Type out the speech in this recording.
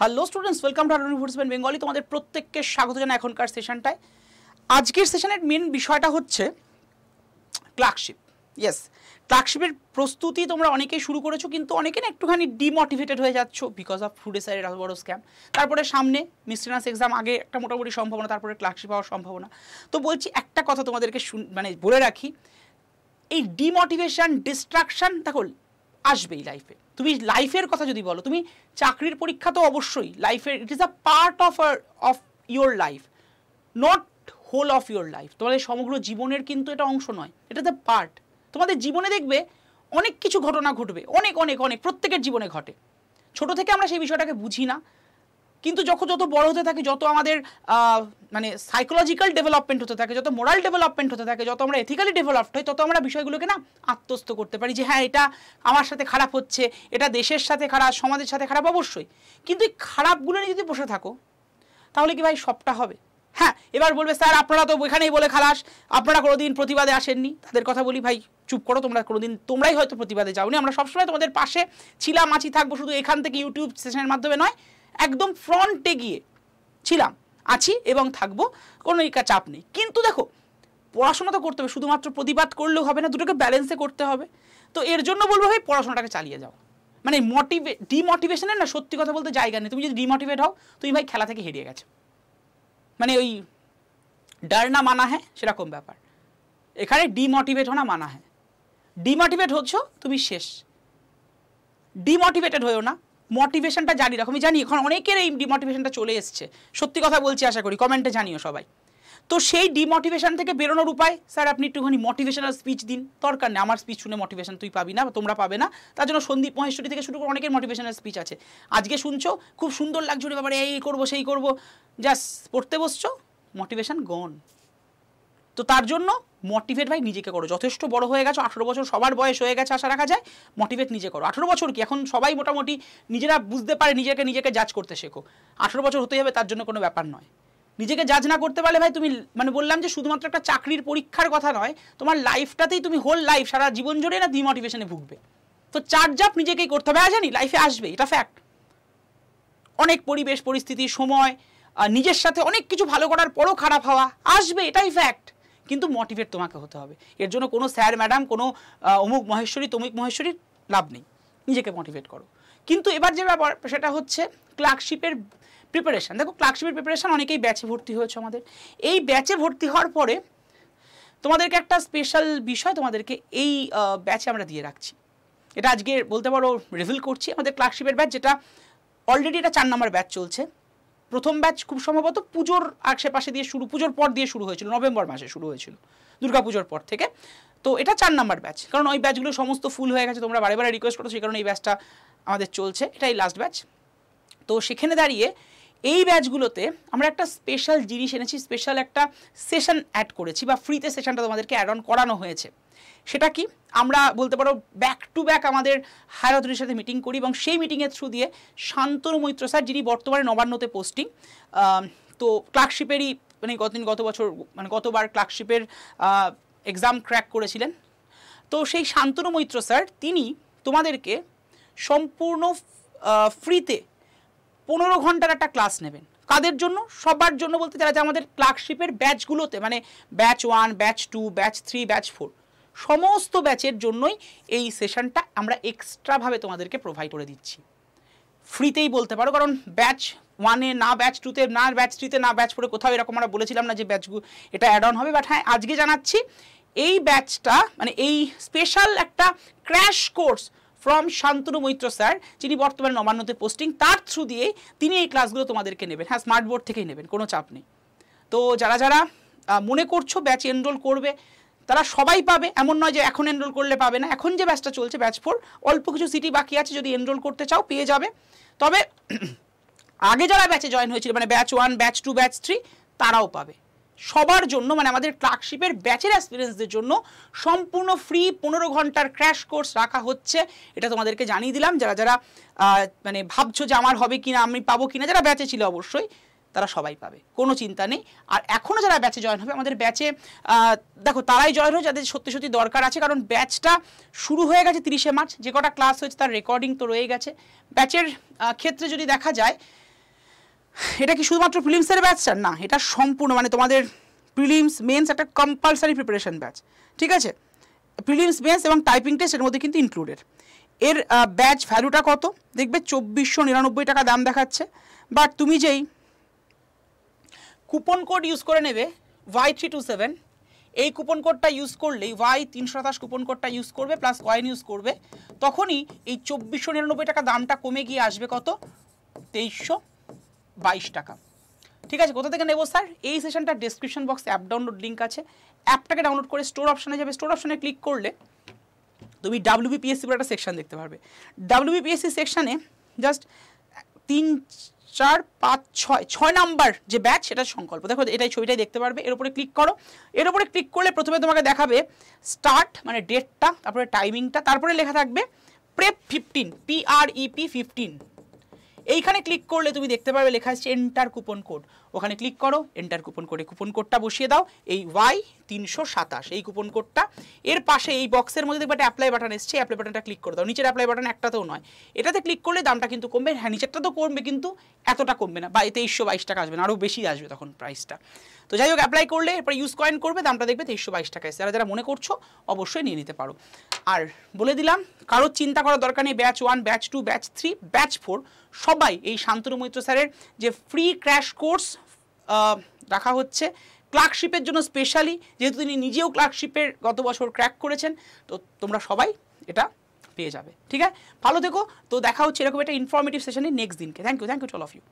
Hello students, welcome to university Bengali. তোমাদের প্রত্যেককে স্বাগত জানাই এখনকার সেশনটায়। আজকের সেশনের মেন বিষয়টা হচ্ছে ক্লার্কশিপ। ইয়েস, ক্লার্কশিপের প্রস্তুতি তোমরা অনেকেই শুরু করেছো, কিন্তু অনেকে না একটুখানি ডিমোটিভেটেড হয়ে যাচ্ছ বিকজ অফ ফুড এসআইয়ের এত বড় স্ক্যাম। তারপরে সামনে মিসটেনাস এক্সাম, আগে একটা মোটামুটি সম্ভাবনা, তারপরে ক্লার্কশিপ হওয়ার সম্ভাবনা। তো বলছি একটা কথা তোমাদেরকে বলে রাখি, এই ডিমোটিভেশন, ডিস্ট্রাকশন দেখো আসবেই লাইফে। তুমি লাইফের কথা যদি বলো, তুমি চাকরির পরীক্ষা তো অবশ্যই লাইফের, it is a part of your life, not whole of your life. তোমাদের সমগ্র জীবনের কিন্তু এটা অংশ নয়, এটা দ্য পার্ট। তোমাদের জীবনে দেখবে অনেক কিছু ঘটনা ঘটবে, অনেক অনেক অনেক প্রত্যেকের জীবনে ঘটে। ছোট থেকে আমরা সেই বিষয়টাকে বুঝি না, কিন্তু যত বড় হতে থাকে, যত আমাদের সাইকোলজিক্যাল ডেভেলপমেন্ট হতে থাকে, যত মোরাল ডেভেলপমেন্ট হতে থাকে, যত আমরা এথিক্যালি ডেভেলপড হই, তত আমরা বিষয়গুলোকে না আত্মস্থ করতে পারি যে হ্যাঁ, এটা আমার সাথে খারাপ হচ্ছে, এটা দেশের সাথে খারাপ, সমাজের সাথে খারাপ, অবশ্যই। কিন্তু এই খারাপগুলো নিয়ে যদি বসে থাকো, তাহলে কি ভাই সবটা হবে? হ্যাঁ, এবার বলবে স্যার আপনারা তো এখানেই বলে খালাস, আপনারা কোনোদিন প্রতিবাদে আসেননি। তাদের কথা বলি, ভাই চুপ করো, তোমরাই হয়তো প্রতিবাদে যাওনি। আমরা সবসময় তোমাদের পাশে ছিলাম, আছি, থাকবো। শুধু এখান থেকে ইউটিউব সেশনের মাধ্যমে নয়, একদম ফ্রন্টে গিয়ে ছিলাম, আছি এবং থাকবো, কোনো চাপ নেই। কিন্তু দেখো, পড়াশোনা তো করতে হবে, শুধুমাত্র প্রতিবাদ করলেও হবে না, দুটোকে ব্যালেন্সে করতে হবে। তো এর জন্য বলবো ভাই পড়াশোনাটাকে চালিয়ে যাও। মানে ডিমোটিভেশনের না সত্যি কথা বলতে জায়গা নেই। তুমি যদি ডিমোটিভেট হও, তুমি ভাই খেলা থেকে হেরিয়ে গেছো। মানে ওই ডার না মানা হ্যাঁ, সেরকম ব্যাপার। এখানে ডিমোটিভেট হওয়া মানা হ্যাঁ। ডিমোটিভেট হচ্ছ, তুমি শেষ। ডিমোটিভেটেড হয়েও না, মোটিভেশনটা জানি রাখো। আমি জানি এখন অনেকের এই ডিমোটিভেশনটা চলে এসছে, সত্যি কথা বলছি, আশা করি কমেন্টে জানিও সবাই। তো সেই ডিমোটিভেশন থেকে বেরোনোর উপায়, স্যার আপনি একটুখানি মোটিভেশনাল স্পিচ দিন। দরকার নেই আমার স্পিচ শুনে মোটিভেশন তুই পাবি না, তোমরা পাবে না। তার জন্য সন্দীপ মহেশ্বরী থেকে শুরু করে অনেকের মোটিভেশনাল স্পিচ আছে। আজকে শুনছো, খুব সুন্দর লাগছে, ওরে বাবারে এই করবো সেই করবো, জাস্ট পড়তে বসছো, মোটিভেশন গন। তো তার জন্য মোটিভেট ভাই নিজেকে করো। যথেষ্ট বড় হয়ে গেছো, 18 বছর সবার বয়স হয়ে গেছে, আশা রাখা যায়। মোটিভেট নিজে করো। 18 বছর কি, এখন সবাই মোটামুটি নিজেরা বুঝতে পারে, নিজেকে জাজ করতে শেখো। 18 বছর হতে হবে তার জন্য কোনো ব্যাপার নয়। নিজেকে জাজ না করতে পারলে ভাই তুমি বললাম যে শুধুমাত্র একটা চাকরির পরীক্ষার কথা নয়, তোমার লাইফটাতেই তুমি হোল লাইফ, সারা জীবন জুড়ে না ডিমোটিভেশনে ভুগবে। তো চার্জ আপ নিজেকেই করতে হবে। জানি লাইফে আসবে, এটা ফ্যাক্ট। অনেক পরিবেশ পরিস্থিতি, সময়, নিজের সাথে অনেক কিছু ভালো করার পরও খারাপ হওয়া আসবে, এটাই ফ্যাক্ট। কিন্তু মোটিভেট তোমাকে হতে হবে। এর জন্য কোনো স্যার ম্যাডাম, কোনো অমুক মহেশ্বরী তমুক মহেশ্বরীর লাভ নেই। নিজেকে মোটিভেট করো। কিন্তু এবার যে ব্যাপার, সেটা হচ্ছে ক্লার্কশিপের প্রিপারেশান। দেখো, ক্লার্কশিপের প্রিপারেশান অনেকেই ব্যাচে ভর্তি হয়েছে আমাদের। এই ব্যাচে ভর্তি হওয়ার পরে তোমাদেরকে একটা স্পেশাল বিষয় তোমাদেরকে এই ব্যাচে আমরা দিয়ে রাখছি। এটা আজকে বলতে পারো রিভিল করছি। আমাদের ক্লার্কশিপের ব্যাচ, যেটা অলরেডি এটা 4 নম্বর ব্যাচ চলছে। প্রথম ব্যাচ খুব সম্ভবত পুজোর আশেপাশে দিয়ে শুরু, পুজোর পর দিয়ে শুরু হয়েছিল, নভেম্বর মাসে শুরু হয়েছিল, দুর্গাপুজোর পর থেকে। তো এটা 4 নম্বর ব্যাচ, কারণ ওই ব্যাচগুলো সমস্ত ফুল হয়ে গেছে, তোমরা বারে বারে রিকোয়েস্ট করো, সেই কারণে এই ব্যাচটা আমাদের চলছে, এটাই লাস্ট ব্যাচ। তো সেখানে দাঁড়িয়ে এই ব্যাচগুলোতে আমরা একটা স্পেশাল জিনিস এনেছি, স্পেশাল একটা সেশন অ্যাড করেছি, বা ফ্রিতে সেশনটা তোমাদেরকে অ্যাড অন করানো হয়েছে। সেটা কি, আমরা বলতে পারো ব্যাক টু ব্যাক আমাদের হায়ার অথরিটির সাথে মিটিং করি, এবং সেই মিটিংয়ের থ্রু দিয়ে শান্তনু মৈত্র স্যার, যিনি বর্তমানে নবান্নতে পোস্টিং, তো ক্লার্কশিপেরই গতবার ক্লার্কশিপের এক্সাম ক্র্যাক করেছিলেন। তো সেই শান্তনু মৈত্র স্যার, তিনি তোমাদেরকে সম্পূর্ণ ফ্রিতে 15 ঘন্টার একটা ক্লাস নেবেন। কাদের জন্য? সবার জন্য বলতে, যারা আমাদের ক্লার্কশিপের ব্যাচগুলোতে, ব্যাচ 1, ব্যাচ 2, ব্যাচ 3, ব্যাচ 4, সমস্ত ব্যাচের জন্যই এই সেশনটা আমরা এক্সট্রাভাবে তোমাদেরকে প্রোভাইড করে দিচ্ছি, ফ্রিতেই বলতে পারো। কারণ ব্যাচ 1-এ না, ব্যাচ 2-তে না, ব্যাচ 3-তে না, ব্যাচ 4-এ কোথাও এরকম আমরা বলেছিলাম না যে ব্যাচগুলো এটা অ্যাড অন হবে। বাট হ্যাঁ, আজকে জানাচ্ছি এই ব্যাচটা, এই স্পেশাল একটা crash course from Shantanu Maitra sir, যিনি বর্তমানে নবান্নতে পোস্টিং, তার থ্রু দিয়ে তিনি এই ক্লাসগুলো তোমাদেরকে নেবেন। হ্যাঁ, স্মার্ট বোর্ড থেকেই নেবেন, কোনো চাপ নেই। তো যারা মনে করছো ব্যাচে এনরোল করবে, তারা সবাই পাবে, এমন নয় যে এখন এনরোল করলে পাবে না। এখন যে ব্যাচটা চলছে, ব্যাচ 4, অল্প কিছু সিটি বাকি আছে, যদি এনরোল করতে চাও পেয়ে যাবে। তবে আগে যারা ব্যাচে জয়েন হয়েছিল, ব্যাচ 1, ব্যাচ 2, ব্যাচ 3, তারাও পাবে। সবার জন্য, আমাদের ক্লার্কশিপের ব্যাচের অ্যাসপিরেন্টসদের জন্য সম্পূর্ণ ফ্রি 15 ঘন্টার ক্র্যাশ কোর্স রাখা হচ্ছে। এটা তোমাদেরকে জানিয়ে দিলাম। যারা ভাবছো যে আমার হবে কিনা, আমি পাবো কিনা, যারা ব্যাচে ছিল অবশ্যই তারা সবাই পাবে, কোনো চিন্তা নেই। আর এখনও যারা ব্যাচে জয়েন হবে, আমাদের ব্যাচে দেখো তারাই জয়েন হয় যাদের সত্যি সত্যি দরকার আছে। কারণ ব্যাচটা শুরু হয়ে গেছে 30শে মার্চ, যে কটা ক্লাস হয়েছে তার রেকর্ডিং তো রয়ে গেছে। ব্যাচের ক্ষেত্রে যদি দেখা যায়, এটা কি শুধুমাত্র প্রিলিমসের ব্যাচ স্যার? না, এটা সম্পূর্ণ মানে তোমাদের প্রিলিমস মেন্স একটা কম্পালসারি প্রিপারেশন ব্যাচ, ঠিক আছে? প্রিলিমস মেন্স এবং টাইপিং টেস্ট এর মধ্যে কিন্তু ইনক্লুডেড। এর ব্যাচ ভ্যালুটা কত দেখবে 2499 টাকা দাম দেখাচ্ছে, বাট তুমি যেই কুপন কোড ইউজ করে নেবে Y327, এই কুপন কোডটা ইউজ করলেই Y327 কুপন কোডটা ইউজ করবে প্লাস কয়েন ইউজ করবে, তখনই এই 2499 টাকা দামটা কমে গিয়ে আসবে কত 2322 টাকা। ঠিক আছে, কোথা থেকে নেবো স্যার? এই সেশনটা ডেসক্রিপশন বক্সে অ্যাপ ডাউনলোড লিঙ্ক আছে, অ্যাপটাকে ডাউনলোড করে স্টোর অপশানে যাবে, স্টোর অপশানে ক্লিক করলে তুমি WBPSC বলে একটা সেকশন দেখতে পারবে। WBPSC সেকশানে জাস্ট 3, 4, 5, 6 নাম্বার যে ব্যাচ সেটার সংকল্প, দেখো এটাই ছবিটাই দেখতে পারবে। এর উপরে ক্লিক করো, এর উপরে ক্লিক করলে প্রথমে তোমাকে দেখাবে স্টার্ট মানে ডেটটা, তারপরে টাইমিংটা, তারপরে লেখা থাকবে প্রেপ 15, PREP 15। এইখানে ক্লিক করলে তুমি দেখতে পারবে লেখা আছে এন্টার কুপন কোড, ওখানে ক্লিক করো, এন্টার কুপন কোডে কুপন কোডটা বসিয়ে দাও, এই Y327 এই কুপন কোডটা। এর পাশে এই বক্সের মধ্যে দেখবে একটা অ্যাপ্লাই বাটন এসছে, অ্যাপ্লাই বাটনটা ক্লিক করে দাও। নিচের অ্যাপ্লাই বাটন একটাতেও নয়, এটাতে ক্লিক করলে দামটা কিন্তু কমবে। হ্যাঁ, নিচেরটা তো কমবে কিন্তু এতটা কমবে না, বা 2322 টাকা আসবে না, আরও বেশি আসবে তখন প্রাইসটা। তো যাই হোক, অ্যাপ্লাই করলে এরপর ইউজ কয়েন করবে, দামটা দেখবে 2322 টাকা এসে। যারা যারা মনে করছো অবশ্যই নিয়ে নিতে পারো। আর বলে দিলাম, কারোর চিন্তা করার দরকার নেই, ব্যাচ 1, ব্যাচ 2, ব্যাচ 3, ব্যাচ 4 সবাই এই শান্তনু মৈত্র স্যারের যে ফ্রি ক্র্যাশ কোর্স রাখা হচ্ছে ক্লার্কশিপের জন্য স্পেশালি, যেহেতু তিনি নিজেও ক্লার্কশিপের গত বছর ক্র্যাক করেছেন, তো তোমরা সবাই এটা পেয়ে যাবে। ঠিক আছে, ভালো থেকো। তো দেখা হচ্ছে এরকম একটা ইনফরমেটিভ সেশনে নেক্সট দিনকে। Thank you to all of you.